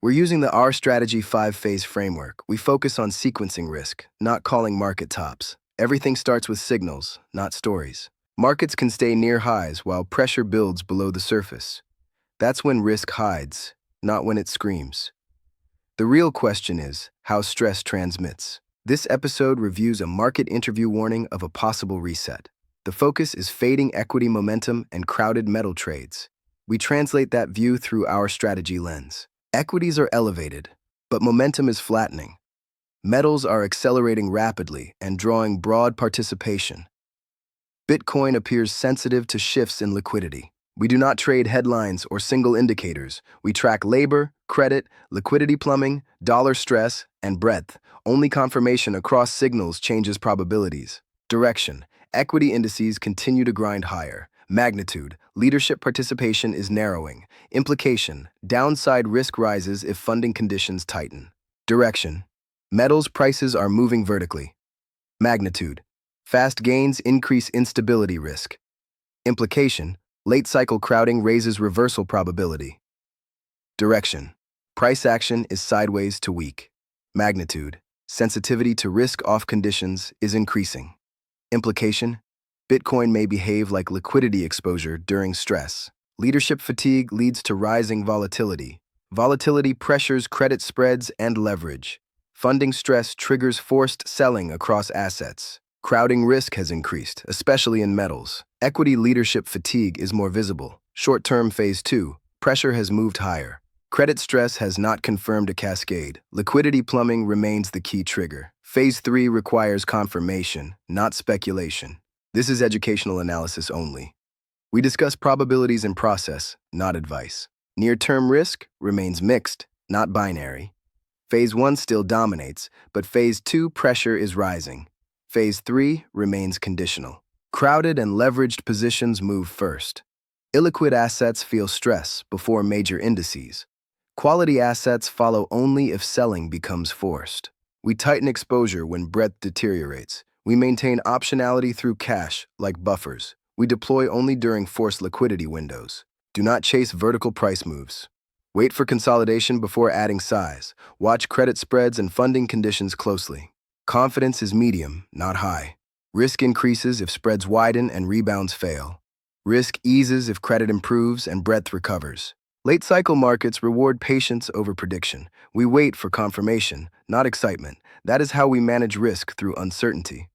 We're using the R Strategy 5-phase framework. We focus on sequencing risk, not calling market tops. Everything starts with signals, not stories. Markets can stay near highs while pressure builds below the surface. That's when risk hides, not when it screams. The real question is how stress transmits. This episode reviews a market interview warning of a possible reset. The focus is fading equity momentum and crowded metal trades. We translate that view through our strategy lens. Equities are elevated, but momentum is flattening. Metals are accelerating rapidly and drawing broad participation. Bitcoin appears sensitive to shifts in liquidity. We do not trade headlines or single indicators. We track labor, credit, liquidity plumbing, dollar stress, and breadth. Only confirmation across signals changes probabilities. Direction: equity indices continue to grind higher. Magnitude: leadership participation is narrowing. Implication: downside risk rises if funding conditions tighten. Direction: metals prices are moving vertically. Magnitude: fast gains increase instability risk. Implication: late cycle crowding raises reversal probability. Direction: price action is sideways to weak. Magnitude: sensitivity to risk-off conditions is increasing. Implication: Bitcoin may behave like liquidity exposure during stress. Leadership fatigue leads to rising volatility. Volatility pressures credit spreads and leverage. Funding stress triggers forced selling across assets. Crowding risk has increased, especially in metals. Equity leadership fatigue is more visible. Short-term phase 2, pressure has moved higher. Credit stress has not confirmed a cascade. Liquidity plumbing remains the key trigger. Phase 3 requires confirmation, not speculation. This is educational analysis only. We discuss probabilities and process, not advice. Near-term risk remains mixed, not binary. Phase 1 still dominates, but Phase 2 pressure is rising. Phase 3 remains conditional. Crowded and leveraged positions move first. Illiquid assets feel stress before major indices. Quality assets follow only if selling becomes forced. We tighten exposure when breadth deteriorates. We maintain optionality through cash, like buffers. We deploy only during forced liquidity windows. Do not chase vertical price moves. Wait for consolidation before adding size. Watch credit spreads and funding conditions closely. Confidence is medium, not high. Risk increases if spreads widen and rebounds fail. Risk eases if credit improves and breadth recovers. Late cycle markets reward patience over prediction. We wait for confirmation, not excitement. That is how we manage risk through uncertainty.